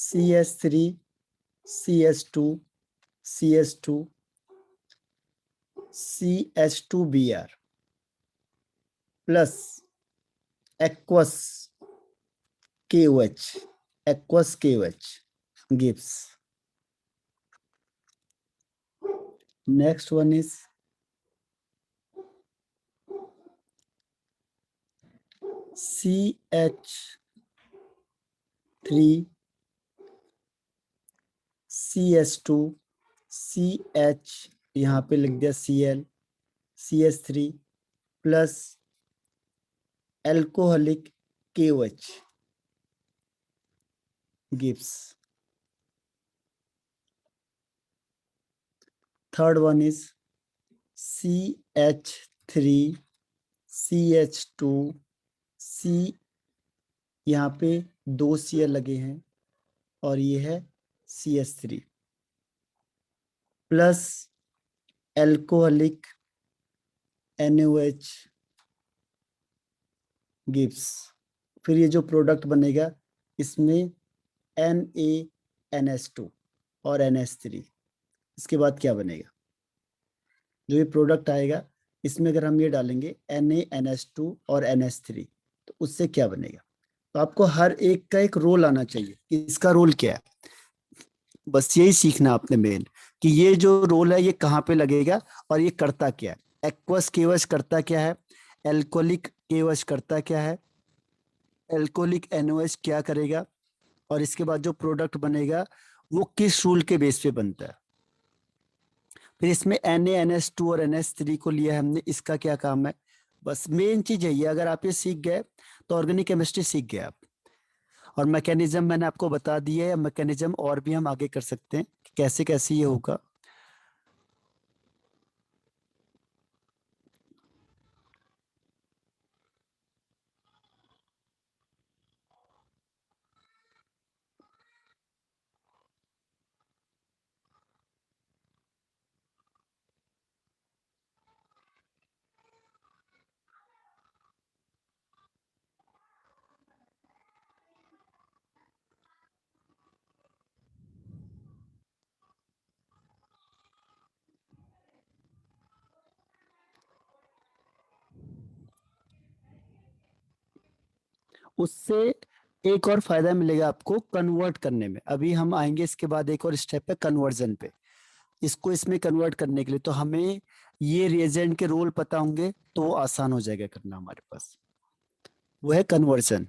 CH3 CH2 CH2 CH2Br plus aqueous KOH, aqueous KOH gives. Next one is CH3 CH2 CH, यहाँ पे लिख दिया Cl, CH3 plus alcoholic KOH gives. Third one is CH3 CH2 C, यहाँ पे 2 Cl लगे हैं और ये है CH3 plus alcoholic NaOH gives. फिर ये जो प्रोडक्ट बनेगा इसमें NaNH2 और NH3. इसके बाद क्या बनेगा? जो ये प्रोडक्ट आएगा इसमें अगर हम ये डालेंगे NaNH2 और NH3 तो उससे क्या बनेगा? तो आपको हर एक का एक रोल आना चाहिए कि इसका रोल क्या है. बस यही सीखना आपने मेन, कि ये जो रोल है ये कहाँ पे लगेगा और ये करता क्या है. एक्वस केवस करता क्या है, एल्कोहलिक केवस करता क्या है, एल्कोहलिक एनओएच क्या करेगा, और इसके बाद जो प्रोडक्ट बनेगा वो किस रूल के बेस पे बनता है. फिर इसमें NaNH2 और NH3 को लिया हमने, इसका क्या काम है. बस मेन चीज है ये. अगर आप ये सीख गए तो ऑर्गेनिक केमिस्ट्री सीख गए आप. और मैकेनिज्म मैंने आपको बता दिया है. मैकेनिज्म और भी हम आगे कर सकते हैं कि कैसे कैसे ये होगा. उससे एक और फायदा मिलेगा आपको कन्वर्ट करने में. अभी हम आएंगे इसके बाद एक और स्टेप है कन्वर्जन पे. इसको इसमें कन्वर्ट करने के लिए तो हमें ये रिएजेंट के रोल पता होंगे तो वो आसान हो जाएगा करना हमारे पास. वो है कन्वर्जन.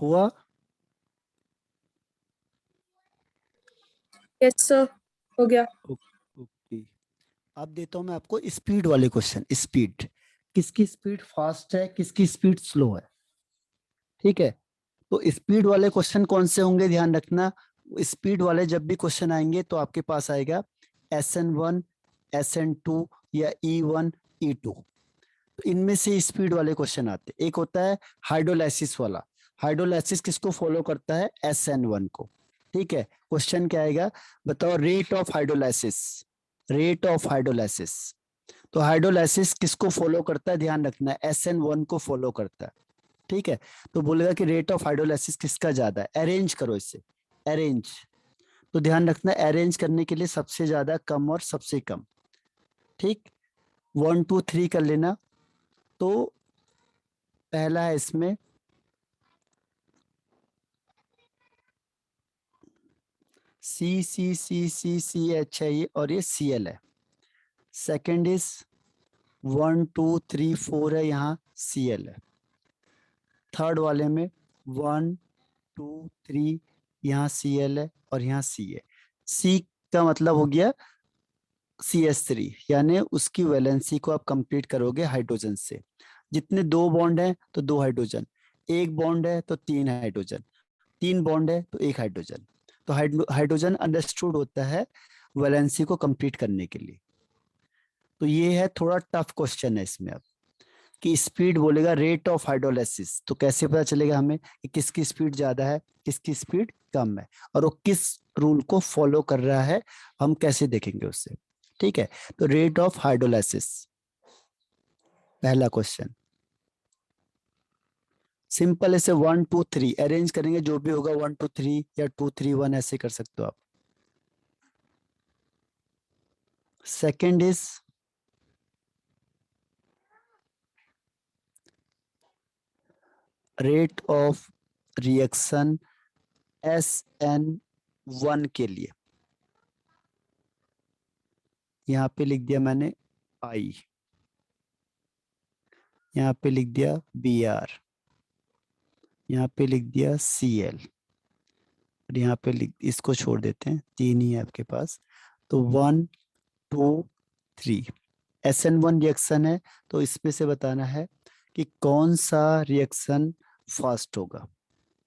हुआ? यस सर, हो गया। ओके, अब देता हूं मैं आपको स्पीड वाले क्वेश्चन। स्पीड, किसकी स्पीड फास्ट है, किसकी स्पीड स्लो है, ठीक है। तो स्पीड वाले क्वेश्चन कौन से होंगे, ध्यान रखना। स्पीड वाले जब भी क्वेश्चन आएंगे तो आपके पास आएगा SN1, SN2 या E1, E2। तो इनमें से स्पीड वाले क्वेश्चन आते हैं। एक होता है हाइड्रोलाइसिस वाला। हाइड्रोलाइसिस किसको फॉलो करता है, SN1 को, ठीक है। क्वेश्चन क्या आएगा, बताओ rate of hydrolysis, rate of hydrolysis. तो हाइड्रोलाइसिस किसको फॉलो करता है, ध्यान रखना, SN1 को फॉलो करता है, ठीक है। तो बोलेगा कि रेट ऑफ हाइड्रोलाइसिस किसका ज्यादा है, अरेंज करो इसे, अरेंज। तो ध्यान रखना, अरेंज करने के लिए सबसे ज्यादा, कम और सबसे कम, ठीक। 1 2 3 कर लेना। तो पहला है इसमें CCCCCH है ये, और ये Cl है। सेकेंड इज 1 2 3 4 है, यहाँ Cl है। थर्ड वाले में 1 2 3, यहाँ Cl है और यहाँ C है। C का मतलब हो गया CH3, यानी उसकी वैलेंसी को आप कंप्लीट करोगे हाइड्रोजन से। जितने दो बॉन्ड है तो दो हाइड्रोजन, एक बॉन्ड है तो तीन हाइड्रोजन, तीन बॉन्ड है तो एक हाइड्रोजन। तो हाइड्रोजन अंडरस्टूड होता है वैलेंसी को कंप्लीट करने के लिए। तो ये है, थोड़ा टफ क्वेश्चन है इसमें। अब कि स्पीड बोलेगा रेट ऑफ हाइड्रोलाइसिस, तो कैसे पता चलेगा हमें कि किसकी स्पीड ज्यादा है, किसकी स्पीड कम है, और वो किस रूल को फॉलो कर रहा है, हम कैसे देखेंगे उससे, ठीक है। तो रेट ऑफ हाइड्रोलाइसिस, पहला क्वेश्चन सिंपल ऐसे 1 2 3 अरेंज करेंगे, जो भी होगा 1 2 3 या 2 3 1 ऐसे कर सकते हो आप। Second is rate of reaction SN1 के लिए, यहां पे लिख दिया मैंने I, यहाँ पे लिख दिया Br, यहाँ पे लिख दिया Cl, और यहाँ पे लिख, इसको छोड़ देते हैं, तीन ही है आपके पास। तो 1 2 3 SN1 रिएक्शन है, तो इसमें से बताना है कि कौन सा रिएक्शन फास्ट होगा।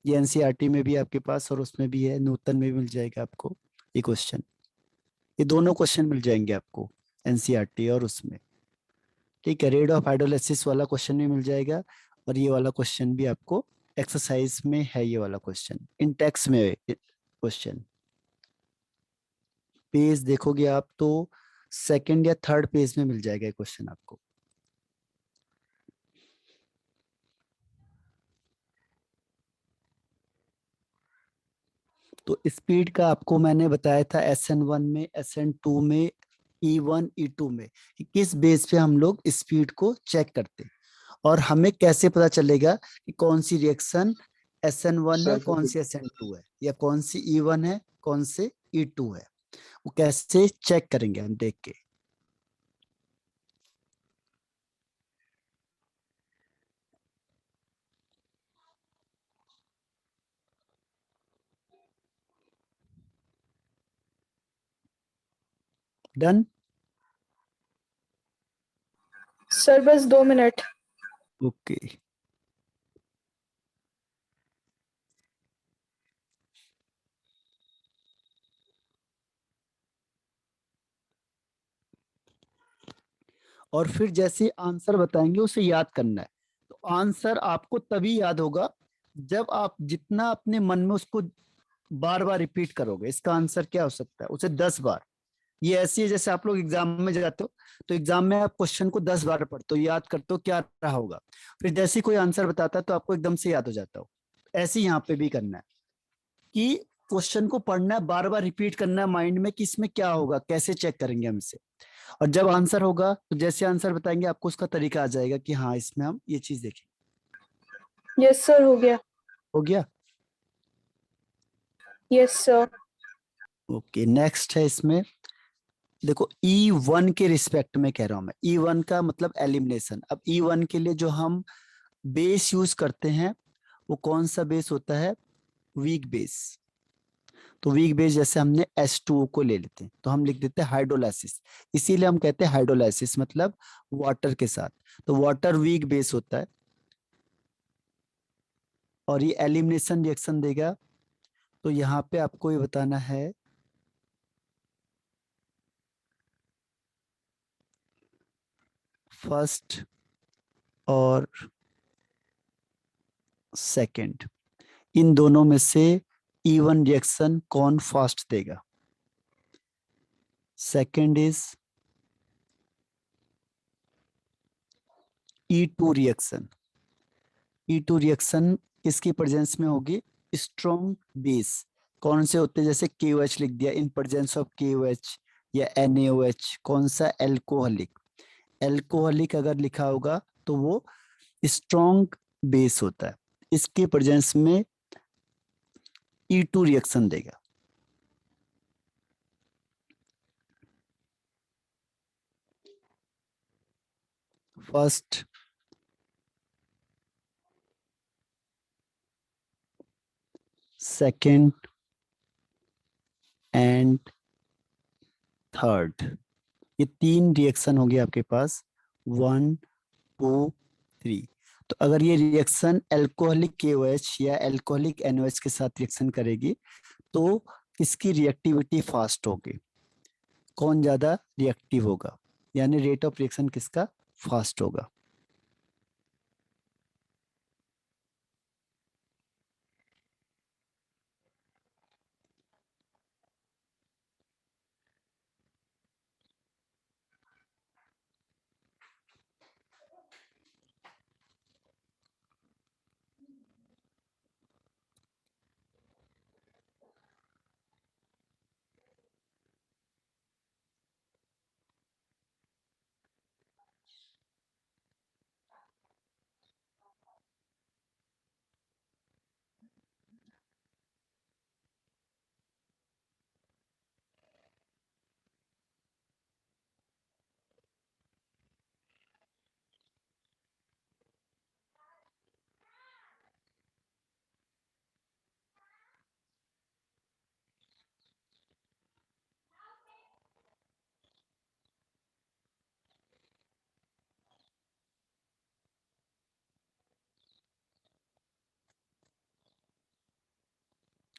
ये NCERT में भी आपके पास और उसमें भी है, नूतन में भी मिल जाएगा आपको ये क्वेश्चन। ये दोनों क्वेश्चन मिल जाएंगे आपको NCERT और उसमें, ठीक है। रेट ऑफ हाइड्रोलाइसिस वाला क्वेश्चन भी मिल जाएगा, और ये वाला क्वेश्चन भी आपको एक्सरसाइज में है, ये वाला क्वेश्चन इन टेक्स्ट में क्वेश्चन। पेज देखोगे आप तो सेकंड या थर्ड पेज में मिल जाएगा क्वेश्चन आपको। तो स्पीड का आपको मैंने बताया था SN1 में, SN2 में, E1 E2 में, कि किस बेस पे हम लोग स्पीड को चेक करते हैं, और हमें कैसे पता चलेगा कि कौन सी रिएक्शन SN1 है, कौन सी SN2 है, या कौन सी E1 है, कौन से E2 है, वो कैसे चेक करेंगे हम देख के। डन। सर बस 2 मिनट। ओके, और फिर जैसे आंसर बताएंगे उसे याद करना है। तो आंसर आपको तभी याद होगा जब आप जितना अपने मन में उसको बार बार रिपीट करोगे। इसका आंसर क्या हो सकता है, उसे 10 बार। ये ऐसी है जैसे आप लोग एग्जाम में जाते हो, तो एग्जाम में आप क्वेश्चन को 10 बार पढ़ते हो, याद करते हो क्या रहा होगा, फिर जैसे ही कोई आंसर बताता है तो आपको एकदम से याद हो जाता हो। ऐसे ही यहाँ पे भी करना है कि क्वेश्चन को पढ़ना है, बार बार रिपीट करना है माइंड में कि इसमें क्या होगा, कैसे चेक करेंगे हम इसे। और जब आंसर होगा तो जैसे आंसर बताएंगे आपको उसका तरीका आ जाएगा कि हाँ इसमें हम ये चीज देखें। यस सर, हो गया। हो गया। Yes sir. ओके, नेक्स्ट है इसमें, देखो E1 के रिस्पेक्ट में कह रहा हूं मैं। E1 का मतलब एलिमिनेशन। अब E1 के लिए जो हम बेस यूज करते हैं वो कौन सा बेस होता है? Weak base. तो वीक बेस जैसे हमने H2O को ले लेते हैं तो हम लिख देते हैं हाइड्रोलाइसिस। इसीलिए हम कहते हैं हाइड्रोलाइसिस मतलब वाटर के साथ। तो वाटर वीक बेस होता है और ये एलिमिनेशन रिएक्शन देगा। तो यहाँ पे आपको ये बताना है फर्स्ट और सेकंड, इन दोनों में से E1 रिएक्शन कौन फास्ट देगा? Second is E2 reaction. E2 reaction किसकी प्रेजेंस में होगी? Strong base. कौन से होते हैं? जैसे KOH लिख दिया, इन प्रेजेंस ऑफ KOH या NaOH। कौन सा? एल्कोहलिक। एल्कोहलिक अगर लिखा होगा तो वो स्ट्रॉन्ग बेस होता है, इसके प्रेजेंस में E2 रिएक्शन देगा। फर्स्ट सेकंड एंड थर्ड, ये तीन रिएक्शन हो गए आपके पास, 1 2 3। तो अगर ये रिएक्शन एल्कोहलिक KOH या एल्कोहलिक NOH के साथ रिएक्शन करेगी तो इसकी रिएक्टिविटी फास्ट होगी। कौन ज्यादा रिएक्टिव होगा, यानी रेट ऑफ रिएक्शन किसका फास्ट होगा?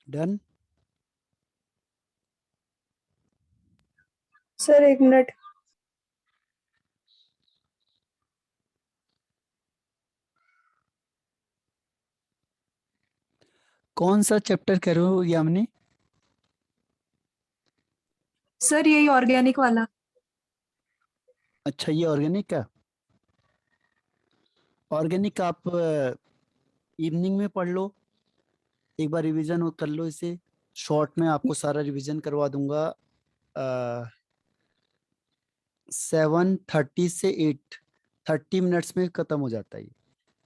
डन। Sir 1 minute. कौन सा चैप्टर कर रहे हो यामिनी? सर यही ऑर्गेनिक वाला। अच्छा, ये ऑर्गेनिक का। ऑर्गेनिक आप इवनिंग में पढ़ लो, एक बार रिवीजन कर लो इसे। शॉर्ट में आपको सारा रिवीजन करवा दूंगा। 7:30 से 8:30 में खत्म हो जाता है ये।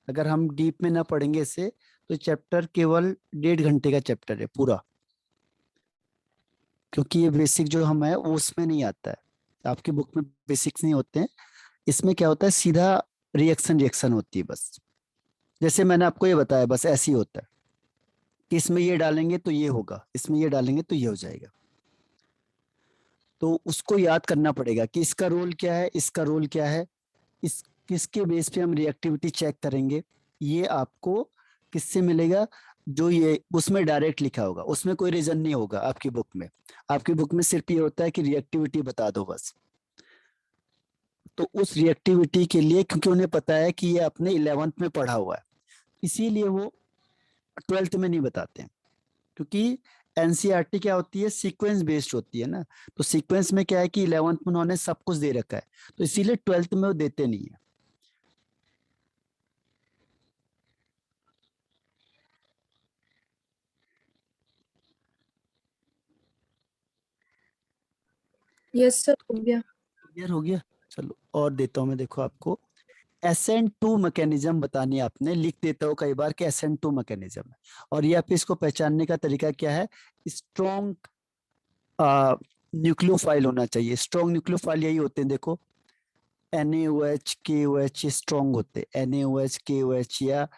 अगर हम डीप में ना पढ़ेंगे इसे तो चैप्टर केवल 1.5 घंटे का चैप्टर है पूरा, क्योंकि ये बेसिक जो हम है वो उसमें नहीं आता है। आपकी बुक में बेसिक्स नहीं होते हैं, इसमें क्या होता है सीधा रिएक्शन रिएक्शन होती है बस। जैसे मैंने आपको ये बताया बस ऐसे ही होता है कि इसमें ये डालेंगे तो ये होगा, इसमें ये डालेंगे तो ये हो जाएगा। तो उसको याद करना पड़ेगा कि इसका रोल क्या है, इसका रोल क्या है, इस किसके बेस पे हम रिएक्टिविटी चेक करेंगे। ये आपको किससे मिलेगा? जो ये उसमें डायरेक्ट लिखा होगा, उसमें कोई रीजन नहीं होगा आपकी बुक में। आपकी बुक में सिर्फ ये होता है कि रिएक्टिविटी बता दो बस। तो उस रिएक्टिविटी के लिए, क्योंकि उन्हें पता है कि ये आपने 11th में पढ़ा हुआ है, इसीलिए वो 12th में नहीं बताते हैं। क्योंकि एनसीईआरटी क्या होती है, सीक्वेंस बेस्ड होती है ना। तो सीक्वेंस में क्या है कि 11th में उन्होंने सब कुछ दे रखा है, तो इसीलिए 12th में वो देते नहीं है। यस सर हो गया। क्लियर हो गया? चलो और देता हूं मैं, देखो आपको SN2 मैकेनिज्म बतानी है आपने, लिख देता हूँ कई बार कि SN2 मैकेनिज्म है। और ये आप इसको पहचानने का तरीका क्या है? स्ट्रॉन्ग न्यूक्लियोफाइल होना चाहिए। स्ट्रॉन्ग न्यूक्लियोफाइल यही होते हैं, देखो NaOH KOH स्ट्रॉन्ग होते हैं, NaOH KOH या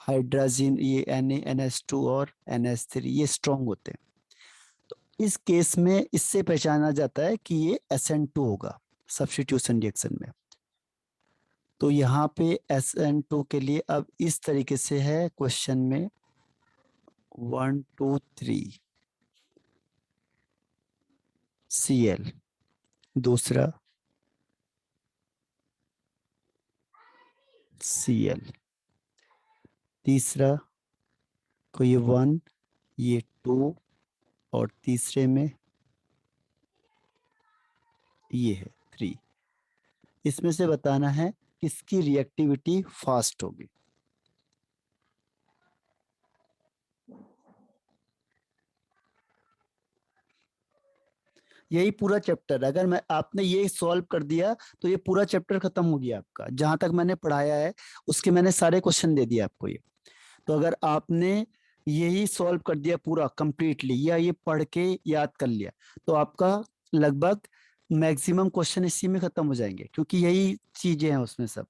हाइड्रोजन, ये NaNH2 और NH3 ये स्ट्रॉन्ग होते हैं। तो इस केस में इससे पहचाना जाता है कि ये SN2 होगा सब्स्टिट्यूशन रिएक्शन में। तो यहाँ पे SN2 के लिए अब इस तरीके से है क्वेश्चन में 1 2 3 Cl, दूसरा Cl, तीसरा को ये 1, ये 2 और तीसरे में ये है 3। इसमें से बताना है किसकी रिएक्टिविटी फास्ट होगी। यही पूरा चैप्टर, अगर मैं आपने ये सॉल्व कर दिया तो ये पूरा चैप्टर खत्म हो गया आपका। जहां तक मैंने पढ़ाया है उसके मैंने सारे क्वेश्चन दे दिए आपको ये। तो अगर आपने यही सॉल्व कर दिया पूरा कंप्लीटली या ये पढ़ के याद कर लिया तो आपका लगभग मैक्सिमम क्वेश्चन इसी में खत्म हो जाएंगे, क्योंकि यही चीजें हैं उसमें सब।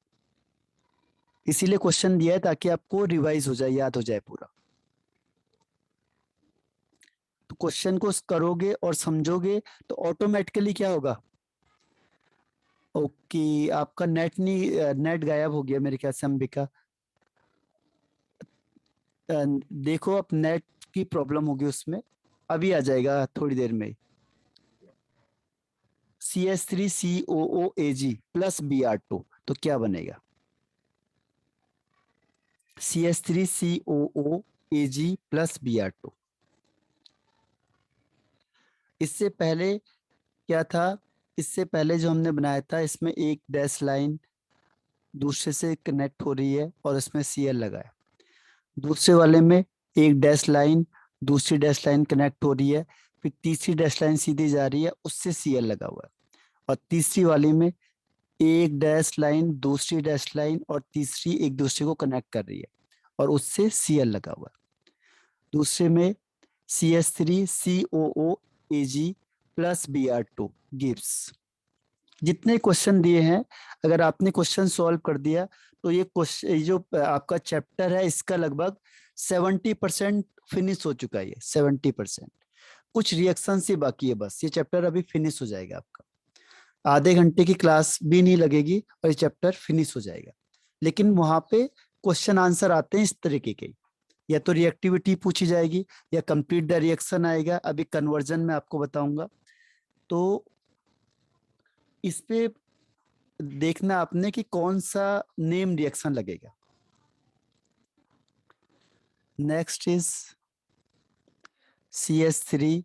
इसीलिए क्वेश्चन दिया है ताकि आपको रिवाइज हो जाए, याद हो जाए पूरा। तो क्वेश्चन को करोगे और समझोगे तो ऑटोमेटिकली क्या होगा। ओके, आपका नेट नहीं, नेट गायब हो गया मेरे ख्याल से अंबिका। देखो अब नेट की प्रॉब्लम होगी उसमें, अभी आ जाएगा थोड़ी देर में। CH3COOAg प्लस Br2 तो क्या बनेगा। CH3COOAg plus Br2। इससे पहले क्या था, इससे पहले जो हमने बनाया था इसमें एक डैश लाइन दूसरे से कनेक्ट हो रही है और इसमें Cl लगा है। दूसरे वाले में एक डैश लाइन दूसरी डैश लाइन कनेक्ट हो रही है, फिर तीसरी डैश लाइन सीधी जा रही है उससे Cl लगा हुआ है। और तीसरी वाली में एक डैश लाइन दूसरी डैश लाइन और तीसरी एक दूसरे को कनेक्ट कर रही है और उससे Cl लगा हुआ है। दूसरे में CH3COOAg प्लस Br2 गिव्स। जितने क्वेश्चन दिए हैं अगर आपने क्वेश्चन सॉल्व कर दिया तो ये क्वेश्चन जो आपका चैप्टर है इसका लगभग 70% फिनिश हो चुका है। ये 70%, कुछ रिएक्शन से बाकी है, बस ये चैप्टर अभी फिनिश हो जाएगा आपका। आधे घंटे की क्लास भी नहीं लगेगी और ये चैप्टर फिनिश हो जाएगा। लेकिन वहां पे क्वेश्चन आंसर आते हैं इस तरीके के, या तो रिएक्टिविटी पूछी जाएगी या कंप्लीट द रिएक्शन आएगा। अभी कन्वर्जन में आपको बताऊंगा। तो इस पे देखना आपने कि कौन सा नेम रिएक्शन लगेगा। Next is CH3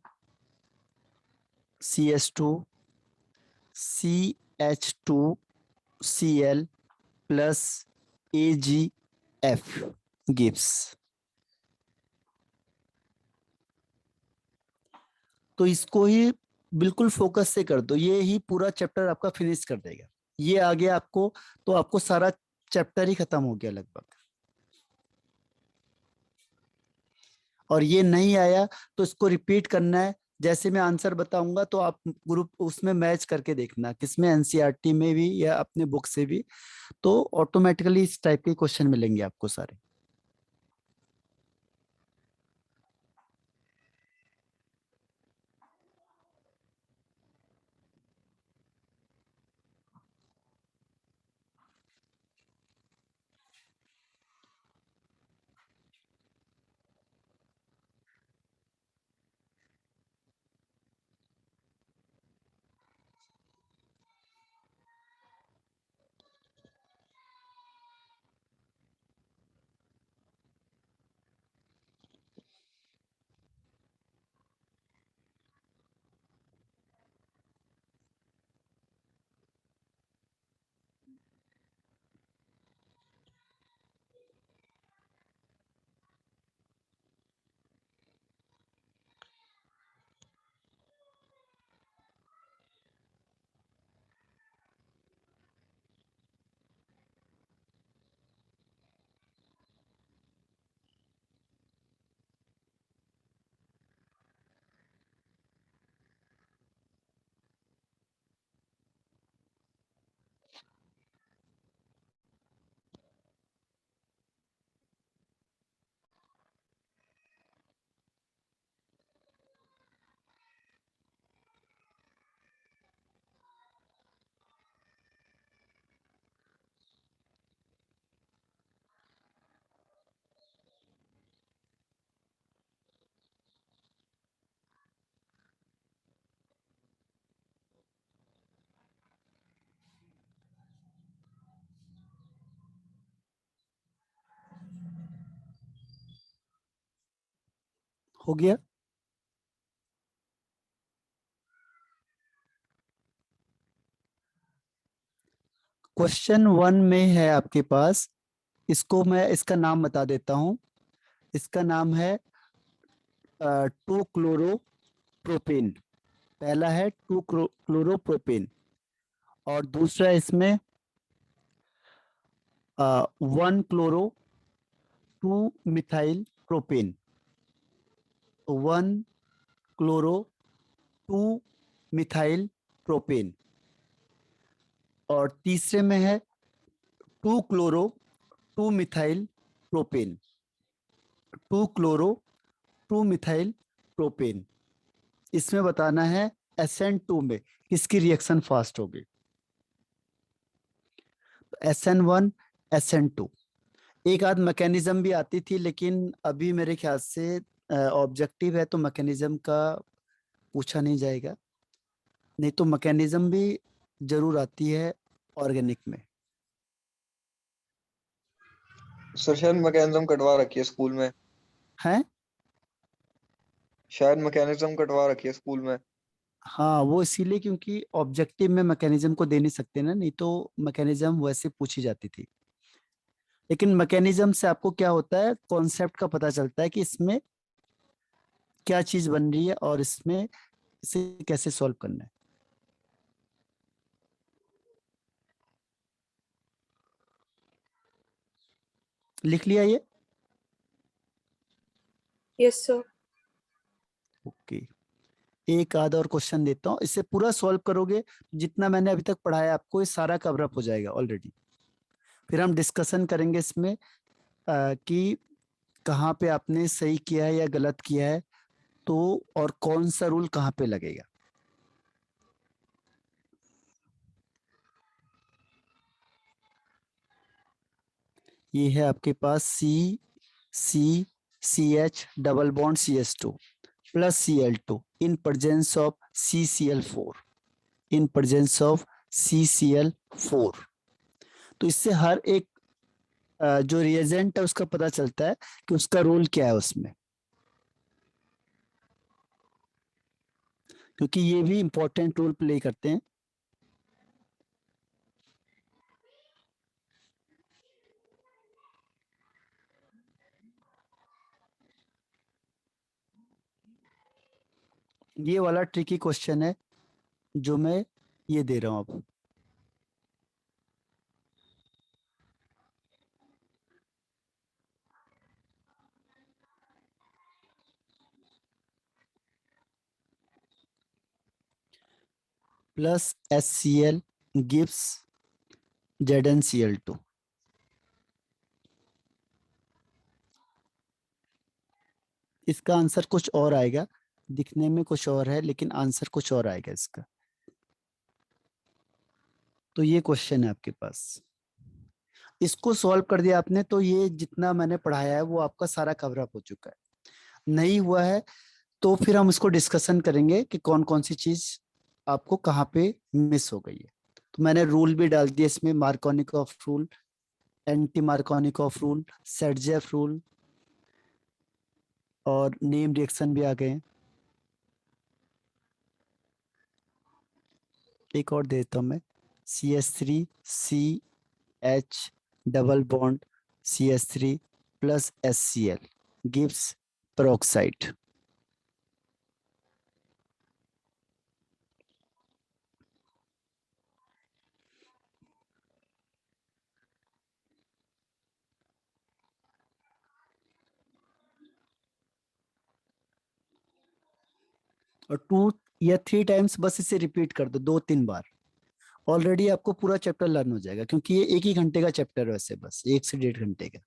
CH2 CH2Cl plus AgF gives. तो इसको ही बिल्कुल फोकस से कर दो, ये ही पूरा चैप्टर आपका फिनिश कर देगा। ये आ गया आपको तो आपको सारा चैप्टर ही खत्म हो गया लगभग। और ये नहीं आया तो इसको रिपीट करना है। जैसे मैं आंसर बताऊंगा तो आप ग्रुप उसमें मैच करके देखना किसमें NCERT में भी या अपने बुक से भी, तो ऑटोमेटिकली इस टाइप के क्वेश्चन मिलेंगे आपको सारे। हो गया? क्वेश्चन 1 में है आपके पास, इसको मैं इसका नाम बता देता हूं। इसका नाम है 2 क्लोरोप्रोपेन। पहला है 2 क्लोरोप्रोपेन और दूसरा इसमें 1 chloro 2 methyl propane. 1 chloro 2 methyl propane. और तीसरे में है 2 chloro 2 methyl propane. 2 chloro 2 methyl propane. इसमें बताना है SN2 में किसकी रिएक्शन फास्ट होगी। SN1 SN2। एक आध मैकेनिज्म भी आती थी, लेकिन अभी मेरे ख्याल से ऑब्जेक्टिव है तो मैकेनिज्म का पूछा नहीं जाएगा। नहीं तो मैकेनिज्म भी जरूर आती है ऑर्गेनिक में। सर शायद मैकेनिज्म कटवा रखी है स्कूल में। है? शायद मैकेनिज्म कटवा रखी है स्कूल में। हाँ, वो इसीलिए क्योंकि ऑब्जेक्टिव में मैकेनिज्म को दे नहीं सकते ना, नहीं तो मैकेनिज्म वैसे पूछी जाती थी। लेकिन मैकेनिज्म से आपको क्या होता है, कॉन्सेप्ट का पता चलता है कि इसमें क्या चीज बन रही है और इसमें इसे कैसे सॉल्व करना है। लिख लिया ये? Yes sir. ओके। एक आध और क्वेश्चन देता हूँ, इससे पूरा सॉल्व करोगे, जितना मैंने अभी तक पढ़ाया आपको ये सारा कवर अप हो जाएगा ऑलरेडी। फिर हम डिस्कशन करेंगे इसमें कि कहाँ पे आपने सही किया है या गलत किया है, तो और कौन सा रूल कहाँ पे लगेगा। ये है आपके पास CH double bond CH2 plus Cl2 in presence of CCl4। In presence of CCl4। तो इससे हर एक जो रिएजेंट है उसका पता चलता है कि उसका रोल क्या है उसमें, क्योंकि ये भी इंपॉर्टेंट रोल प्ले करते हैं। ये वाला ट्रिकी क्वेश्चन है जो मैं ये दे रहा हूं अब। Plus HCl gives ZnCl2। इसका आंसर कुछ और आएगा, दिखने में कुछ और है लेकिन आंसर कुछ और आएगा इसका। तो ये क्वेश्चन है आपके पास, इसको सॉल्व कर दिया आपने तो ये जितना मैंने पढ़ाया है वो आपका सारा कवर अप हो चुका है। नहीं हुआ है तो फिर हम इसको डिस्कशन करेंगे कि कौन कौन सी चीज आपको कहाँ पे मिस हो गई है। तो मैंने रूल भी डाल दिया इसमें, Markovnikov rule, anti Markovnikov rule, सेटजेफ rule और नेम रिएक्शन भी आ गए हैं। एक और देता हूं मैं, CH3CH double bond CH3 plus HCl gives peroxide। और 2 या 3 टाइम्स बस इसे रिपीट कर दो, 2-3 बार। ऑलरेडी आपको पूरा चैप्टर लर्न हो जाएगा, क्योंकि ये 1 ही घंटे का चैप्टर है वैसे, बस 1 से 1.5 घंटे का।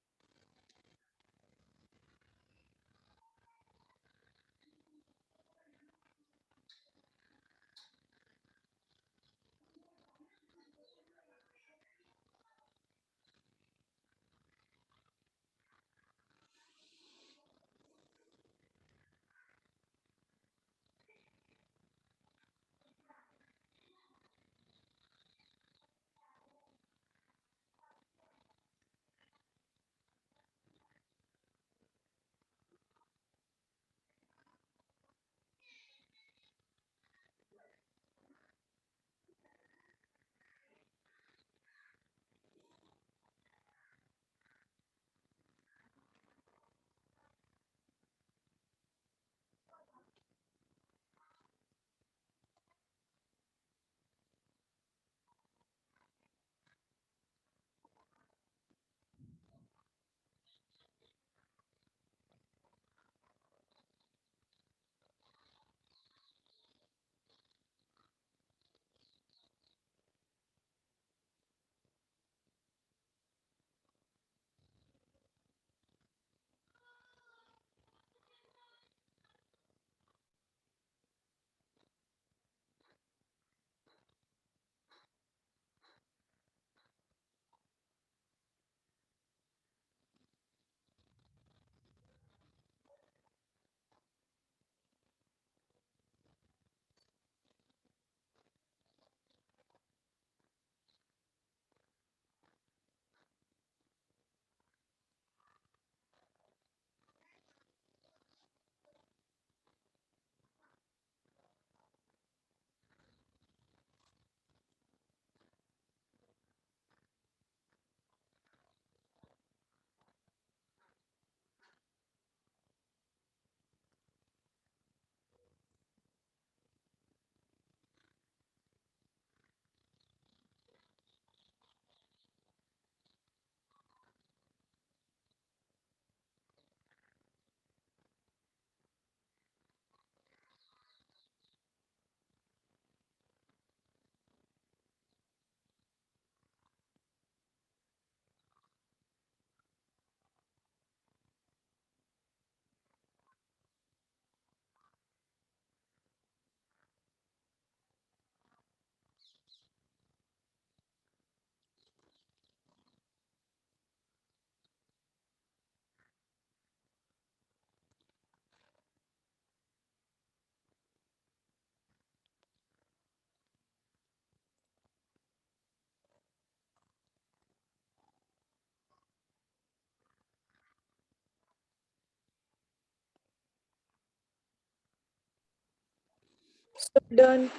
डन।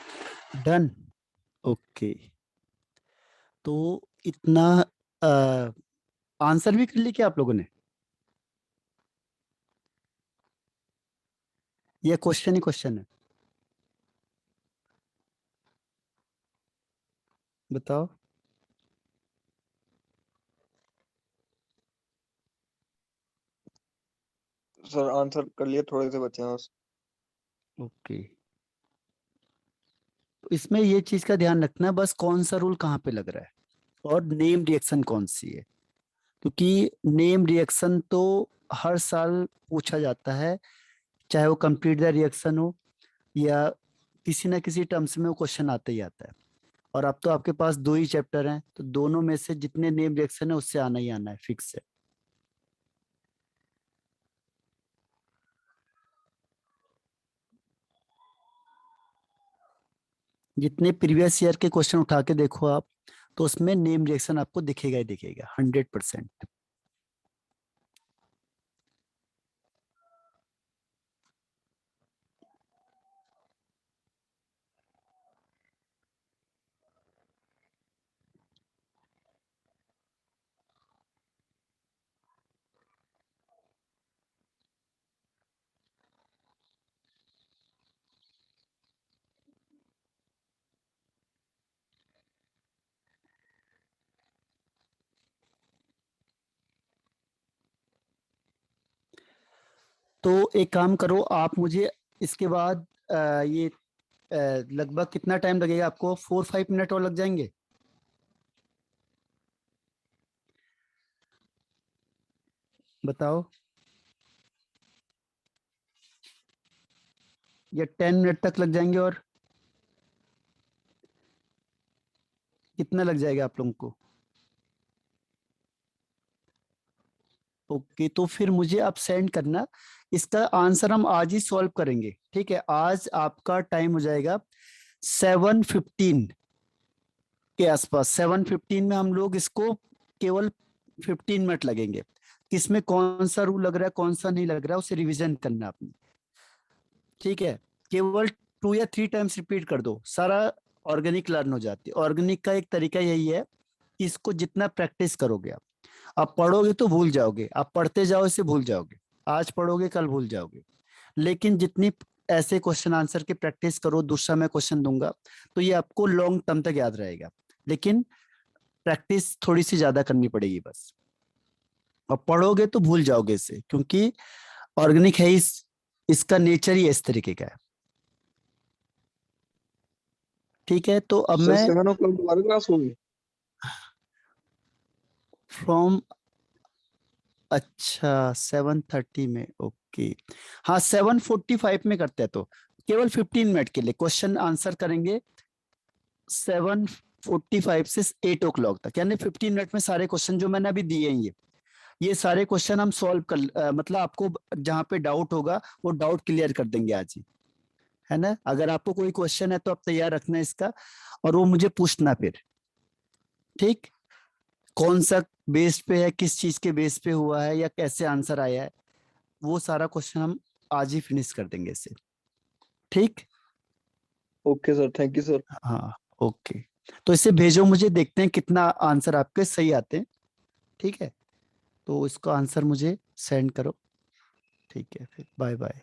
डन। ओके, तो इतना आंसर भी कर ली क्या आप लोगों ने? ये क्वेश्चन ही क्वेश्चन है, बताओ। सर आंसर कर लिए, थोड़े से बचे हैं बस। ओके, तो इसमें ये चीज का ध्यान रखना है बस, कौन सा रूल कहाँ पे लग रहा है और नेम रिएक्शन कौन सी है, क्योंकि नेम रिएक्शन तो हर साल पूछा जाता है, चाहे वो कंप्लीट द रिएक्शन हो या किसी ना किसी टर्म्स में वो क्वेश्चन आता ही आता है। और अब तो आपके पास दो ही चैप्टर हैं, तो दोनों में से जितने नेम रिएक्शन है उससे आना ही आना है, फिक्स है। जितने प्रीवियस ईयर के क्वेश्चन उठा के देखो आप, तो उसमें नेम रिएक्शन आपको दिखेगा ही दिखेगा 100%। तो एक काम करो आप, मुझे इसके बाद ये लगभग कितना टाइम लगेगा आपको? 4-5 मिनट और लग जाएंगे? बताओ, या 10 मिनट तक लग जाएंगे? और कितना लग जाएगा आप लोगों को? ओके, तो फिर मुझे आप सेंड करना, इसका आंसर हम आज ही सॉल्व करेंगे, ठीक है? आज आपका टाइम हो जाएगा 7:15 के आसपास। 7:15 में हम लोग इसको केवल 15 मिनट लगेंगे। किसमें कौन सा रूल लग रहा है कौन सा नहीं लग रहा है उसे रिवीजन करना आपने, ठीक है? केवल 2 या 3 टाइम्स रिपीट कर दो, सारा ऑर्गेनिक लर्न हो जाती है। ऑर्गेनिक का एक तरीका यही है कि इसको जितना प्रैक्टिस करोगे आप पढ़ोगे तो भूल जाओगे, आप पढ़ते जाओ इसे भूल जाओगे, आज पढ़ोगे कल भूल जाओगे। लेकिन जितनी ऐसे क्वेश्चन आंसर की प्रैक्टिस करो, दूसरा मैं क्वेश्चन दूंगा तो ये आपको लॉन्ग टर्म तक याद रहेगा, लेकिन प्रैक्टिस थोड़ी सी ज्यादा करनी पड़ेगी बस। और पढ़ोगे तो भूल जाओगे इसे, क्योंकि ऑर्गेनिक है इसका नेचर ही इस तरीके का है, ठीक है? तो अब सर मैं 7 o'clock दोबारा क्लास होगी? फ्रॉम, अच्छा 7:30 में, ओके। हाँ 7:45 में करते हैं, तो केवल 15 मिनट के लिए क्वेश्चन आंसर करेंगे 7:45 से 8 o'clock तक, यानी 15 मिनट में सारे क्वेश्चन जो मैंने अभी दिए हैं ये सारे क्वेश्चन हम सॉल्व कर मतलब आपको जहाँ पे डाउट होगा वो डाउट क्लियर कर देंगे आज ही, है ना? अगर आपको कोई क्वेश्चन है तो आप तैयार रखना इसका, और वो मुझे पूछना फिर, ठीक? कौन सा बेस पे है, किस चीज के बेस पे हुआ है, या कैसे आंसर आया है, वो सारा क्वेश्चन हम आज ही फिनिश कर देंगे इसे, ठीक? Okay sir, thank you sir. हाँ ओके, तो इसे भेजो मुझे, देखते हैं कितना आंसर आपके सही आते हैं, ठीक है? तो इसका आंसर मुझे सेंड करो, ठीक है? फिर बाय बाय।